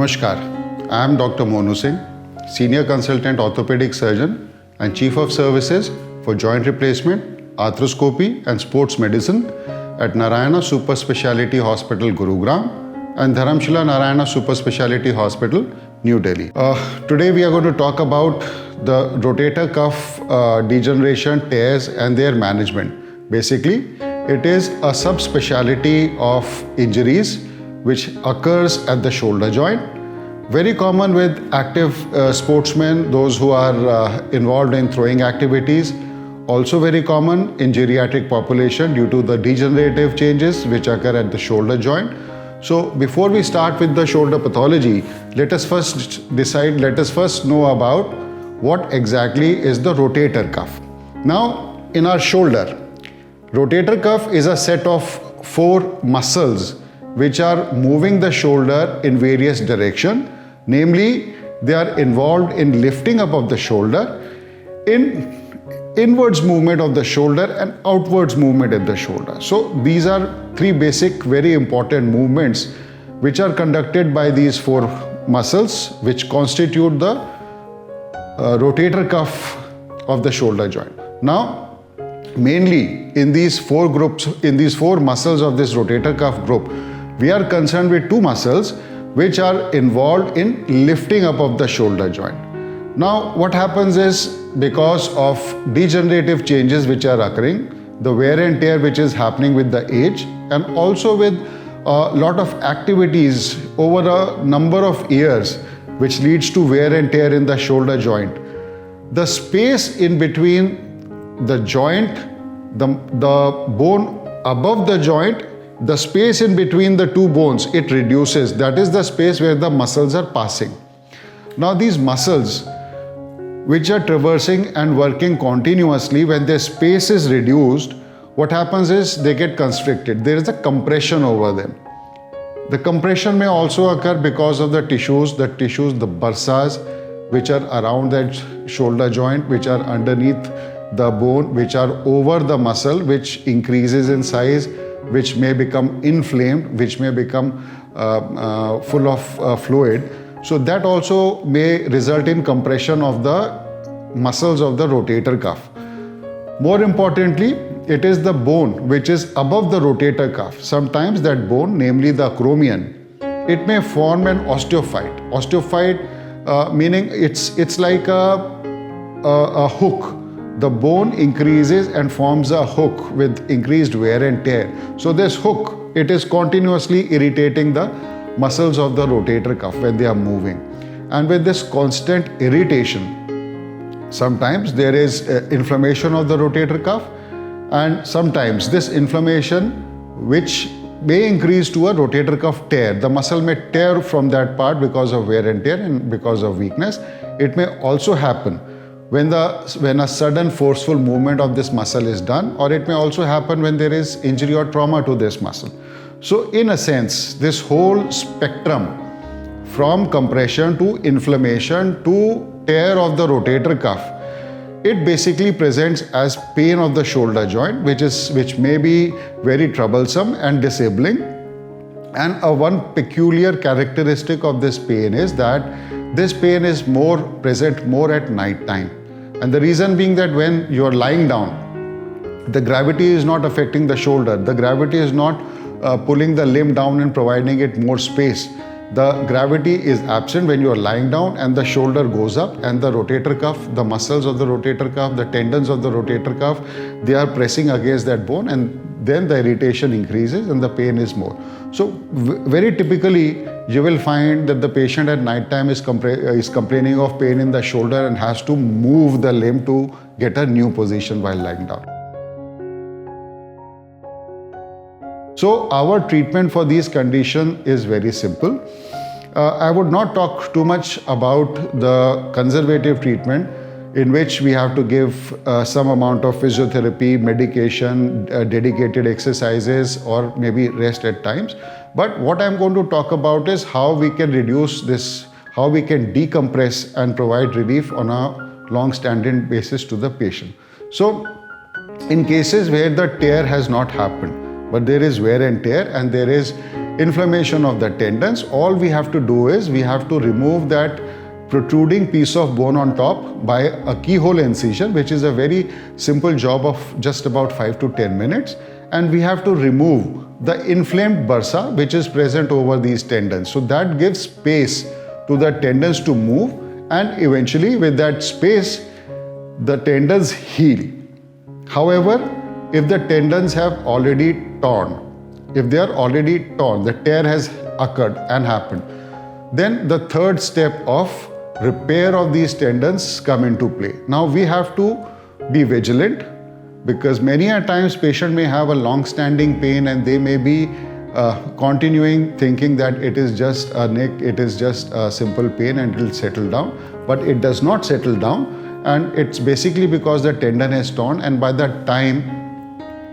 Namaskar, I am Dr. Monu Singh, Senior Consultant Orthopaedic Surgeon and Chief of Services for Joint Replacement, Arthroscopy and Sports Medicine at Narayana Superspeciality Hospital, Gurugram and Dharamshila Narayana Superspeciality Hospital, New Delhi. Today we are going to talk about the rotator cuff degeneration, tears and their management. Basically, it is a subspecialty of injuries which occurs at the shoulder joint. Very common with active sportsmen, those who are involved in throwing activities. Also very common in geriatric population due to the degenerative changes which occur at the shoulder joint. So before we start with the shoulder pathology, let us first know about what exactly is the rotator cuff. Now, in our shoulder, rotator cuff is a set of 4 muscles which are moving the shoulder in various directions. Namely, they are involved in lifting up of the shoulder, in inwards movement of the shoulder and outwards movement of the shoulder. So these are 3 basic, very important movements which are conducted by these 4 muscles which constitute the rotator cuff of the shoulder joint. Now, mainly in these 4 groups, in these 4 muscles of this rotator cuff group, we are concerned with 2 muscles which are involved in lifting up of the shoulder joint. Now, what happens is, because of degenerative changes which are occurring, the wear and tear which is happening with the age, and also with a lot of activities over a number of years which leads to wear and tear in the shoulder joint, the space in between the joint, the bone above the joint, the space in between the 2 bones, it reduces. That is the space where the muscles are passing. Now these muscles which are traversing and working continuously, when their space is reduced, what happens is they get constricted. There is a compression over them. The compression may also occur because of the tissues, the bursas which are around that shoulder joint, which are underneath the bone, which are over the muscle, which increases in size, which may become inflamed, which may become full of fluid. So that also may result in compression of the muscles of the rotator cuff. More importantly, it is the bone which is above the rotator cuff. Sometimes that bone, namely the acromion, it may form an osteophyte. Osteophyte meaning it's like a hook. The bone increases and forms a hook with increased wear and tear. So this hook, it is continuously irritating the muscles of the rotator cuff when they are moving. And with this constant irritation, sometimes there is inflammation of the rotator cuff, and sometimes this inflammation which may increase to a rotator cuff tear. The muscle may tear from that part because of wear and tear and because of weakness. It may also happen when a sudden forceful movement of this muscle is done, or it may also happen when there is injury or trauma to this muscle. So in a sense, this whole spectrum from compression to inflammation to tear of the rotator cuff, it basically presents as pain of the shoulder joint, which may be very troublesome and disabling. And one peculiar characteristic of this pain is that this pain is present more at night time. And the reason being that when you are lying down, the gravity is not affecting the shoulder. The gravity is not pulling the limb down and providing it more space. The gravity is absent when you are lying down, and the shoulder goes up, and the rotator cuff, the muscles of the rotator cuff, the tendons of the rotator cuff, they are pressing against that bone, and then the irritation increases and the pain is more. So very typically, you will find that the patient at night time is complaining of pain in the shoulder and has to move the limb to get a new position while lying down. So our treatment for these conditions is very simple. I would not talk too much about the conservative treatment, in which we have to give some amount of physiotherapy, medication, dedicated exercises, or maybe rest at times. But what I'm going to talk about is how we can reduce this, how we can decompress and provide relief on a long-standing basis to the patient. So in cases where the tear has not happened, but there is wear and tear, and there is inflammation of the tendons. All we have to do is we have to remove that protruding piece of bone on top by a keyhole incision, which is a very simple job of just about 5 to 10 minutes. And we have to remove the inflamed bursa which is present over these tendons. So that gives space to the tendons to move, and eventually with that space the tendons heal. However, if the tendons have already torn, if they are already torn, the tear has occurred and happened, then the third step of repair of these tendons come into play. Now we have to be vigilant, because many a times patient may have a long-standing pain and they may be continuing thinking that it is just a neck, it is just a simple pain and it will settle down, but it does not settle down, and it's basically because the tendon is torn, and by that time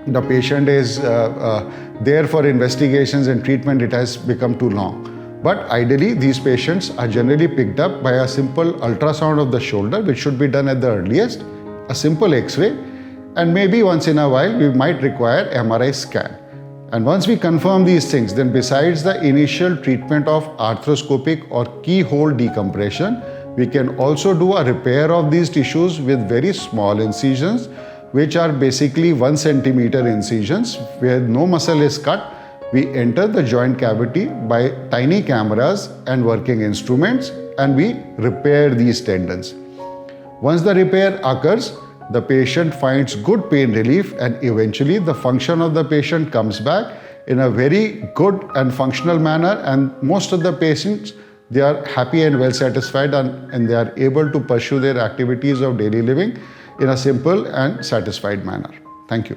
the patient is there for investigations and treatment, it has become too long. But ideally these patients are generally picked up by a simple ultrasound of the shoulder, which should be done at the earliest, a simple x-ray, and maybe once in a while we might require MRI scan. And once we confirm these things, then besides the initial treatment of arthroscopic or keyhole decompression, we can also do a repair of these tissues with very small incisions, which are basically 1 centimeter incisions where no muscle is cut. We enter the joint cavity by tiny cameras and working instruments, and we repair these tendons. Once the repair occurs, the patient finds good pain relief, and eventually the function of the patient comes back in a very good and functional manner, and most of the patients, they are happy and well satisfied, and they are able to pursue their activities of daily living in a simple and satisfied manner. Thank you.